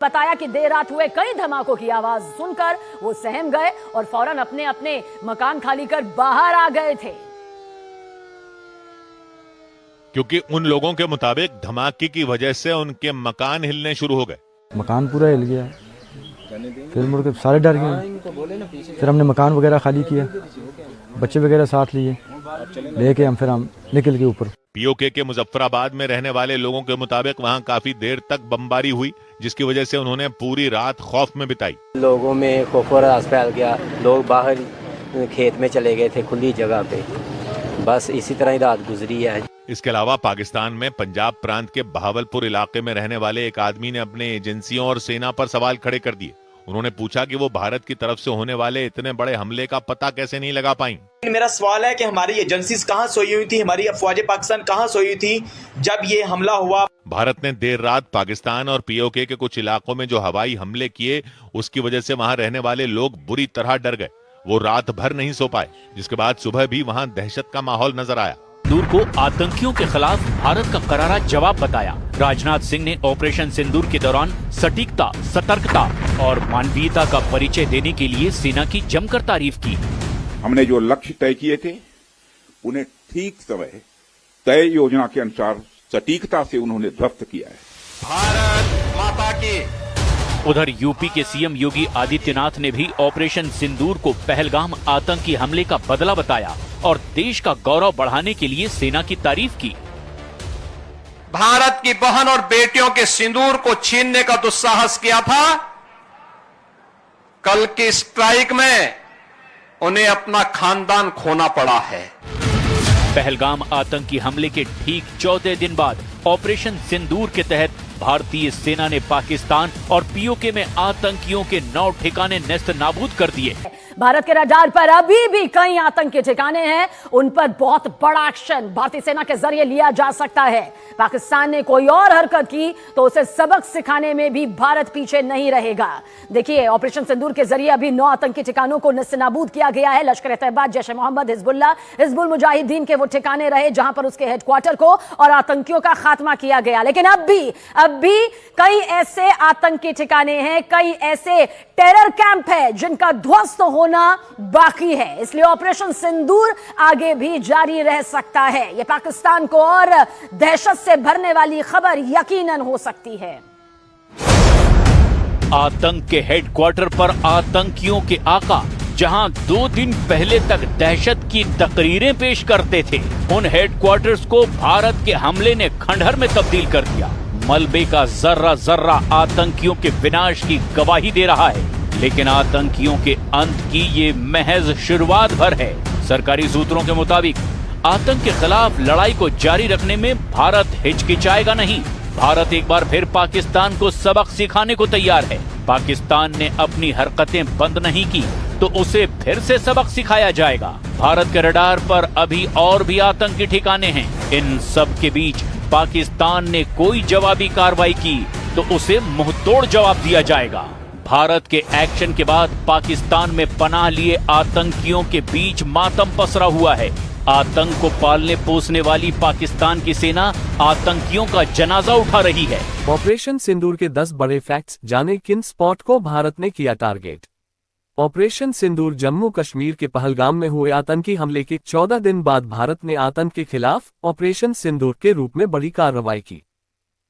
बताया कि देर रात हुए कई धमाकों की आवाज सुनकर वो सहम गए और फौरन अपने अपने मकान खाली कर बाहर आ गए थे, क्योंकि उन लोगों के मुताबिक धमाके की वजह से उनके मकान हिलने शुरू हो गए। मकान पूरा हिल गया, फिर मुड़ के सारे डर गए। फिर हमने मकान वगैरह खाली किया, बच्चे वगैरह साथ लिए, लेके हम निकल के ऊपर। पीओके के मुजफ्फराबाद में रहने वाले लोगों के मुताबिक वहां काफी देर तक बमबारी हुई, जिसकी वजह से उन्होंने पूरी रात खौफ में बिताई। लोगों में खौफ और रास फैल गया, लोग बाहर खेत में चले गए थे खुली जगह पे। बस इसी तरह ही रात गुजरी है। इसके अलावा पाकिस्तान में पंजाब प्रांत के बहावलपुर इलाके में रहने वाले एक आदमी ने अपने एजेंसियों और सेना पर सवाल खड़े कर दिए। उन्होंने पूछा कि वो भारत की तरफ से होने वाले इतने बड़े हमले का पता कैसे नहीं लगा पाई। मेरा सवाल है कि हमारी एजेंसीज कहां सोई हुई थी, हमारी अफवाज पाकिस्तान कहां सोई हुई थी जब ये हमला हुआ। भारत ने देर रात पाकिस्तान और पीओके के कुछ इलाकों में जो हवाई हमले किए, उसकी वजह से वहां रहने वाले लोग बुरी तरह डर गए। वो रात भर नहीं सो पाए, जिसके बाद सुबह भी वहां दहशत का माहौल नजर आया। सिंदूर को आतंकियों के खिलाफ भारत का करारा जवाब बताया। राजनाथ सिंह ने ऑपरेशन सिंदूर के दौरान सटीकता, सतर्कता और मानवीयता का परिचय देने के लिए सेना की जमकर तारीफ की। हमने जो लक्ष्य तय किए थे उन्हें ठीक समय तय योजना के अनुसार सटीकता से उन्होंने ध्वस्त किया है। भारत माता की। उधर यूपी के सीएम योगी आदित्यनाथ ने भी ऑपरेशन सिंदूर को पहलगाम आतंकी हमले का बदला बताया और देश का गौरव बढ़ाने के लिए सेना की तारीफ की। भारत की बहन और बेटियों के सिंदूर को छीनने का दुस्साहस किया था। कल की स्ट्राइक में उन्हें अपना खानदान खोना पड़ा है। पहलगाम आतंकी हमले के ठीक 14 दिन बाद ऑपरेशन सिंदूर के तहत भारतीय सेना ने पाकिस्तान और पीओके में आतंकियों के 9 ठिकाने नेस्त नाबूद कर दिए। भारत के रडार पर अभी भी कई आतंकी ठिकाने हैं, उन पर बहुत बड़ा एक्शन भारतीय सेना के जरिए लिया जा सकता है। पाकिस्तान ने कोई और हरकत की तो उसे सबक सिखाने में भी भारत पीछे नहीं रहेगा। देखिए, ऑपरेशन सिंदूर के जरिए अभी 9 आतंकी ठिकानों को नेस्तनाबूद किया गया है। लश्कर ए तैयबा, जैश ए मोहम्मद, हिजबुल मुजाहिदीन के वो ठिकाने रहे जहां पर उसके हेडक्वार्टर को और आतंकियों का खात्मा किया गया। लेकिन अब भी कई ऐसे आतंकी ठिकाने हैं, कई ऐसे टेरर कैंप है जिनका ध्वस्त होना बाकी है। इसलिए ऑपरेशन सिंदूर आगे भी जारी रह सकता है। यह पाकिस्तान को और दहशत से भरने वाली खबर यकीनन हो सकती है। आतंक के हेडक्वार्टर पर आतंकियों के आका, जहां 2 दिन पहले तक दहशत की तकरीरें पेश करते थे, उन हेडक्वार्टर्स को भारत के हमले ने खंडहर में तब्दील कर दिया। मलबे का जर्रा जर्रा आतंकियों के विनाश की गवाही दे रहा है, लेकिन आतंकियों के अंत की ये महज शुरुआत भर है। सरकारी सूत्रों के मुताबिक आतंक के खिलाफ लड़ाई को जारी रखने में भारत हिचकिचाएगा नहीं। भारत एक बार फिर पाकिस्तान को सबक सिखाने को तैयार है। पाकिस्तान ने अपनी हरकतें बंद नहीं की तो उसे फिर से सबक सिखाया जाएगा। भारत के रडार पर अभी और भी आतंकी ठिकाने हैं। इन सब के बीच पाकिस्तान ने कोई जवाबी कार्रवाई की तो उसे मुंहतोड़ जवाब दिया जाएगा। भारत के एक्शन के बाद पाकिस्तान में पनाह लिए आतंकियों के बीच मातम पसरा हुआ है। आतंक को पालने पोसने वाली पाकिस्तान की सेना आतंकियों का जनाजा उठा रही है। ऑपरेशन सिंदूर के 10 बड़े फैक्ट्स, जाने किन स्पॉट को भारत ने किया टारगेट। ऑपरेशन सिंदूर जम्मू कश्मीर के पहलगाम में हुए आतंकी हमले के 14 दिन बाद भारत ने आतंक के खिलाफ ऑपरेशन सिंदूर के रूप में बड़ी कार्रवाई की।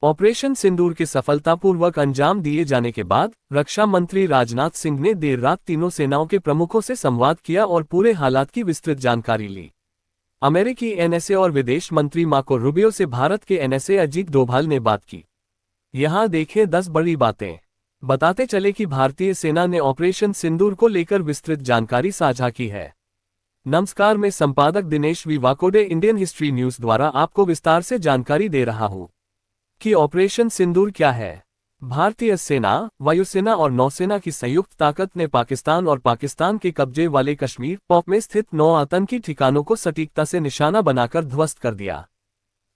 ऑपरेशन सिंदूर के सफलतापूर्वक अंजाम दिए जाने के बाद रक्षा मंत्री राजनाथ सिंह ने देर रात तीनों सेनाओं के प्रमुखों से संवाद किया और पूरे हालात की विस्तृत जानकारी ली। अमेरिकी एनएसए और विदेश मंत्री मार्को रूबियो से भारत के एनएसए अजीत डोभाल ने बात की। यहां देखें 10 बड़ी बातें। बताते चले कि भारतीय सेना ने ऑपरेशन सिंदूर को लेकर विस्तृत जानकारी साझा की है। नमस्कार, मैं संपादक Dinesh V Wakode Indian history news द्वारा आपको विस्तार से जानकारी दे रहा हूं कि ऑपरेशन सिंदूर क्या है। भारतीय सेना, वायुसेना और नौसेना की संयुक्त ताकत ने पाकिस्तान और पाकिस्तान के कब्जे वाले कश्मीर पॉक में स्थित 9 आतंकी ठिकानों को सटीकता से निशाना बनाकर ध्वस्त कर दिया।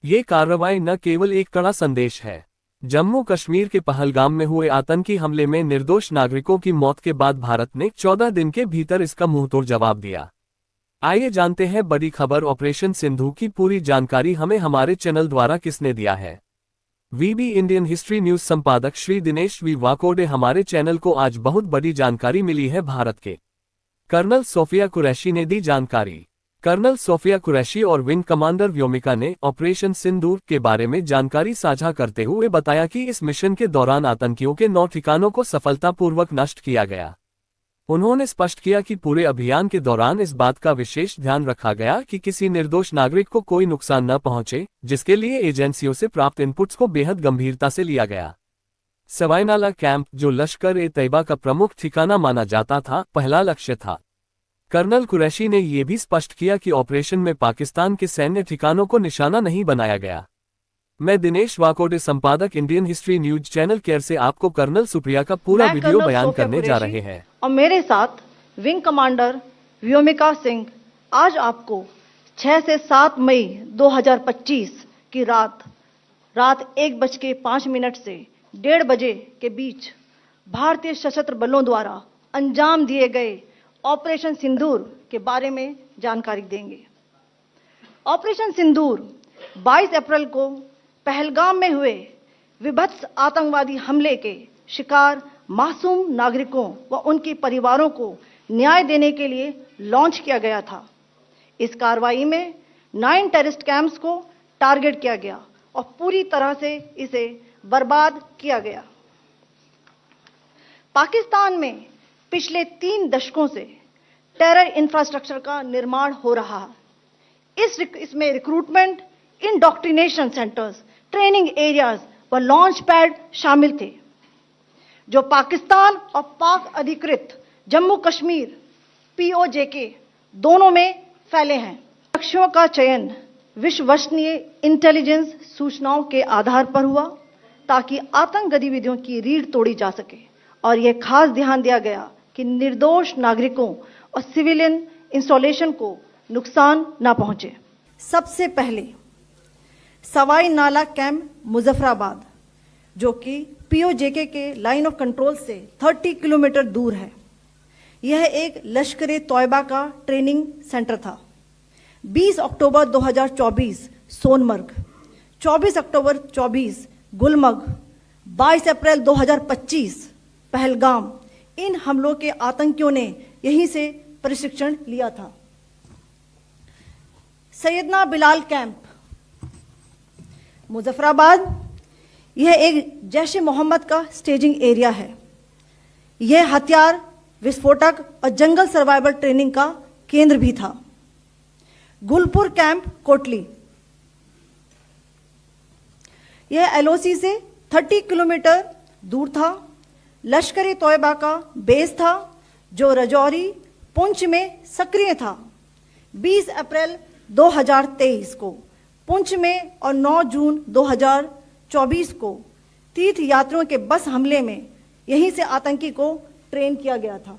ये कार्रवाई न केवल एक कड़ा संदेश है। जम्मू कश्मीर के पहलगाम में हुए आतंकी हमले में निर्दोष नागरिकों की मौत के बाद भारत ने 14 दिन के भीतर इसका मुंहतोड़ जवाब दिया। आइए जानते हैं बड़ी खबर। ऑपरेशन सिंदूर की पूरी जानकारी हमें हमारे चैनल द्वारा किसने दिया है। वीबी इंडियन हिस्ट्री न्यूज संपादक श्री दिनेश वी वाकोडे, हमारे चैनल को आज बहुत बड़ी जानकारी मिली है। भारत के कर्नल सोफिया कुरैशी ने दी जानकारी। कर्नल सोफिया कुरैशी और विंग कमांडर व्योमिका ने ऑपरेशन सिंदूर के बारे में जानकारी साझा करते हुए बताया कि इस मिशन के दौरान आतंकियों के 9 ठिकानों को सफलतापूर्वक नष्ट किया गया। उन्होंने स्पष्ट किया कि पूरे अभियान के दौरान इस बात का विशेष ध्यान रखा गया कि किसी निर्दोष नागरिक को कोई नुकसान न पहुंचे, जिसके लिए एजेंसियों से प्राप्त इनपुट्स को बेहद गंभीरता से लिया गया। सवाई नाला कैंप, जो लश्कर-ए-तैयबा का प्रमुख ठिकाना माना जाता था, पहला लक्ष्य था। कर्नल कुरैशी ने यह भी स्पष्ट किया कि ऑपरेशन में पाकिस्तान के सैन्य ठिकानों को निशाना नहीं बनाया गया। मैं दिनेश वाकोडे, संपादक Indian history news channel care से आपको कर्नल सुप्रिया का पूरा वीडियो बयान करने जा रहे हैं। और मेरे साथ विंग कमांडर व्योमिका सिंह आज आपको 6 से 7 मई 2025 की रात 1:05 से 1:30 बजे के बीच भारतीय सशस्त्र बलों द्वारा अंजाम दिए गए ऑपरेशन सिंदूर के बारे में जानकारी देंगे। ऑपरेशन सिंदूर 22 अप्रैल को पहलगाम में हुए विभत्स आतंकवादी हमले के शिकार मासूम नागरिकों व उनके परिवारों को न्याय देने के लिए लॉन्च किया गया था। इस कार्रवाई में 9 टेररिस्ट कैंप्स को टारगेट किया गया और पूरी तरह से इसे बर्बाद किया गया। पाकिस्तान में पिछले 3 दशकों से टेरर इंफ्रास्ट्रक्चर का निर्माण हो रहा है। इसमें recruitment, indoctrination centres, training areas व लॉन्च पैड शामिल थे, जो पाकिस्तान और पाक अधिकृत जम्मू कश्मीर POJK दोनों में फैले हैं। लक्ष्यों का चयन विश्वसनीय इंटेलिजेंस सूचनाओं के आधार पर हुआ ताकि आतंक गतिविधियों की रीढ़ तोड़ी जा सके, और यह खास ध्यान दिया गया कि निर्दोष नागरिकों और सिविलियन इंस्टॉलेशन को नुकसान न पहुंचे। सबसे पहले सवाई नाला कैंप मुजफ्फराबाद, जो कि POJK के लाइन ऑफ कंट्रोल से 30 किलोमीटर दूर है। यह एक लश्कर-ए-तैयबा का ट्रेनिंग सेंटर था। 20 अक्टूबर 2024 सोनमर्ग, 24 अक्टूबर 24 गुलमर्ग, 22 अप्रैल 2025 पहलगाम, इन हमलों के आतंकियों ने यहीं से प्रशिक्षण लिया था। सैयदना बिलाल कैंप मुजफ्फराबाद, यह एक जैश ए मोहम्मद का स्टेजिंग एरिया है। यह हथियार, विस्फोटक और जंगल सर्वाइवल ट्रेनिंग का केंद्र भी था। गुलपुर कैंप कोटली, यह LOC से 30 किलोमीटर दूर था। लश्कर-ए-तैयबा का बेस था, जो रजौरी, पुंछ में सक्रिय था। 20 अप्रैल 2023 को पुंछ में और 9 जून 2024 को तीर्थ यात्रियों के बस हमले में यहीं से आतंकी को ट्रेन किया गया था।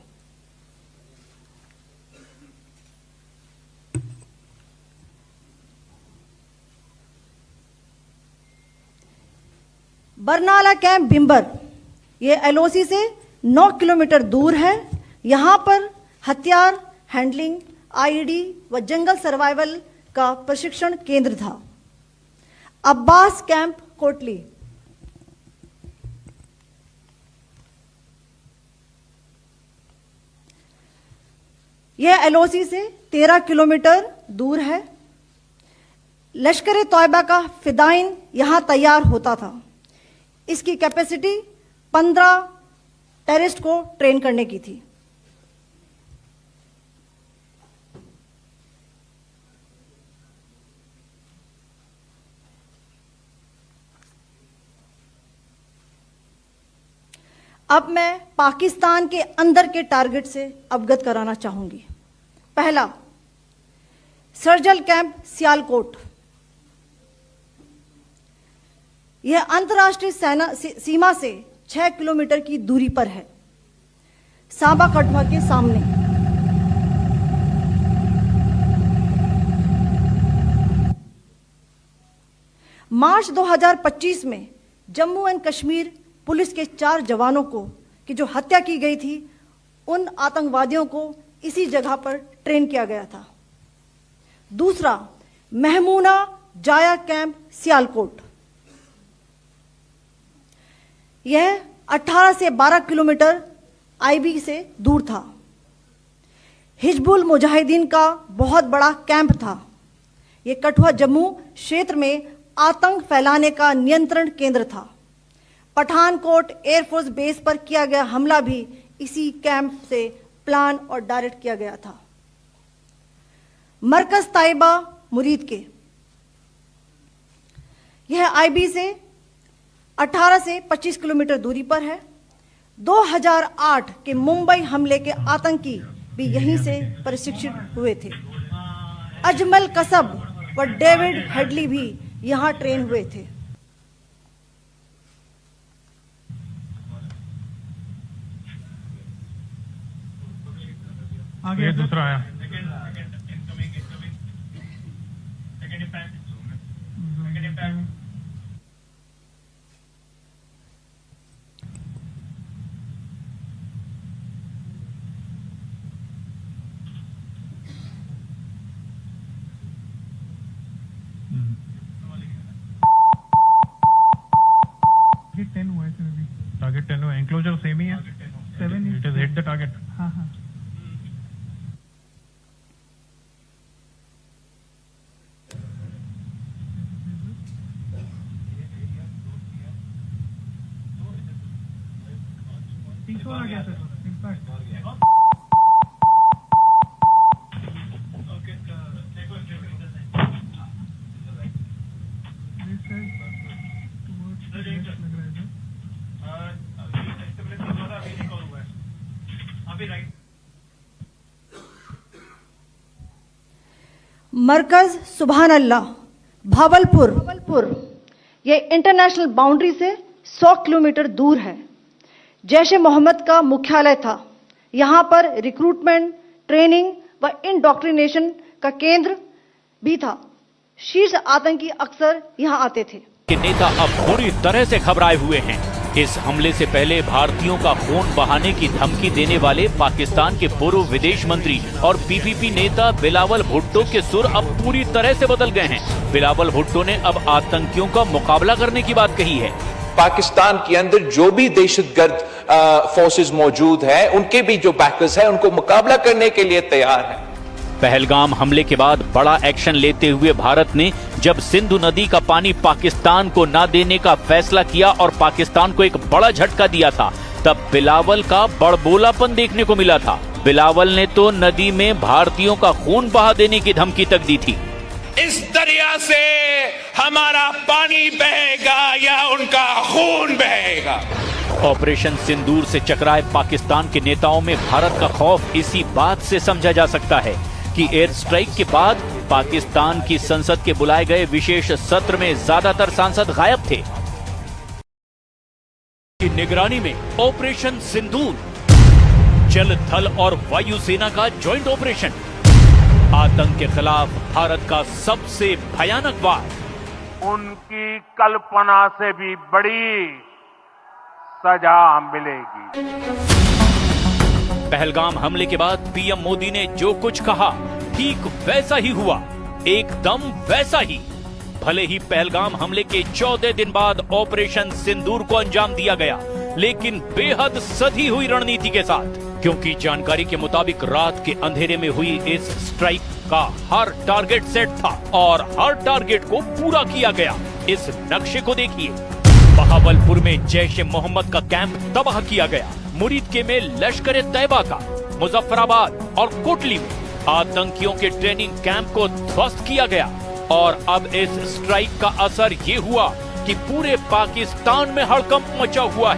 बरनाला कैंप बिम्बर, यह LOC से 9 किलोमीटर दूर है। यहां पर हथियार हैंडलिंग, IED व जंगल सर्वाइवल का प्रशिक्षण केंद्र था। अब्बास कैंप कोटली, यह LOC से 13 किलोमीटर दूर है। लश्कर-ए-तैयबा का फिदाइन यहां तैयार होता था। इसकी कैपेसिटी 15 टेररिस्ट को ट्रेन करने की थी। अब मैं पाकिस्तान के अंदर के टारगेट से अवगत कराना चाहूंगी। पहला, सर्जल कैंप सियालकोट, यह अंतर्राष्ट्रीय सीमा से 6 किलोमीटर की दूरी पर है, सांबा कठवा के सामने। मार्च 2025 में जम्मू एंड कश्मीर पुलिस के 4 जवानों की जो हत्या की गई थी, उन आतंकवादियों को इसी जगह पर ट्रेन किया गया था। दूसरा, महमूना जाया कैंप सियालकोट, यह 18 से 12 किलोमीटर आईबी से दूर था। हिजबुल मुजाहिदीन का बहुत बड़ा कैंप था। यह कठुआ जम्मू क्षेत्र में आतंक फैलाने का नियंत्रण केंद्र था। पठानकोट एयरफोर्स बेस पर किया गया हमला भी इसी कैंप से प्लान और डायरेक्ट किया गया था। मरकज ताइबा मुरीद के, यह आईबी से 18 से 25 किलोमीटर दूरी पर है। 2008 के मुंबई हमले के आतंकी भी यहीं से प्रशिक्षित हुए थे। अजमल कसब व डेविड हेडली भी यहां ट्रेन हुए थे। आगे दूसरा आया। टारगेट 10 हुआ, एंक्लोजर सेम ही है। 7 it is hit the target. हाँ हाँ। आ गया सर, इम्पैक्ट। मरकज सुभान अल्लाह भावलपुर, यह इंटरनेशनल बाउंड्री से 100 किलोमीटर दूर है। जैश ए मोहम्मद का मुख्यालय था। यहां पर रिक्रूटमेंट, ट्रेनिंग व इंडॉक्ट्रिनेशन का केंद्र भी था। शीर्ष आतंकी अक्सर यहां आते थे। के नेता अब पूरी तरह से घबराए हुए हैं। इस हमले से पहले भारतीयों का खून बहाने की धमकी देने वाले पाकिस्तान के पूर्व विदेश मंत्री और पीपीपी नेता बिलावल भुट्टो के सुर अब पूरी तरह से बदल गए हैं। बिलावल भुट्टो ने अब आतंकियों का मुकाबला करने की बात कही है। पाकिस्तान के अंदर जो भी दहशतगर्द फोर्सेस मौजूद हैं, उनके भी जो बैकर्स हैं, उनको मुकाबला करने के लिए तैयार हैं। पहलगाम हमले के बाद बड़ा एक्शन लेते हुए भारत ने जब सिंधु नदी का पानी पाकिस्तान को न देने का फैसला किया और पाकिस्तान को एक बड़ा झटका दिया था, तब बिलावल का बड़बोलापन देखने को मिला था। बिलावल ने तो नदी में भारतीयों का खून बहा देने की धमकी तक दी थी। इस दरिया से हमारा पानी बहेगा या उनका खून बहेगा। ऑपरेशन सिंदूर से चकराए पाकिस्तान के नेताओं में भारत का खौफ इसी बात से समझा जा सकता है कि एयर स्ट्राइक के बाद पाकिस्तान की संसद के बुलाए गए विशेष सत्र में ज्यादातर सांसद गायब थे। की निगरानी में ऑपरेशन सिंदूर, जल, थल और वायु सेना का ज्वाइंट ऑपरेशन, आतंक के खिलाफ भारत का सबसे भयानक वार। उनकी कल्पना से भी बड़ी सजा मिलेगी। पहलगाम हमले के बाद पीएम मोदी ने जो कुछ कहा ठीक वैसा ही हुआ, एकदम वैसा ही। भले ही पहलगाम हमले के 14 दिन बाद ऑपरेशन सिंदूर को अंजाम दिया गया, लेकिन बेहद सधी हुई रणनीति के साथ, क्योंकि जानकारी के मुताबिक रात के अंधेरे में हुई इस स्ट्राइक का हर टारगेट सेट था और हर टारगेट को पूरा किया गया। इस नक्शे को देखिए। बहावलपुर में जैश ए मोहम्मद का कैंप तबाह किया गया। मुरीदके में लश्कर ए तैयबा का, मुजफ्फराबाद और कोटली में आतंकियों के ट्रेनिंग कैंप को ध्वस्त किया गया। और अब इस स्ट्राइक का असर ये हुआ कि पूरे पाकिस्तान में हड़कंप मचा हुआ है।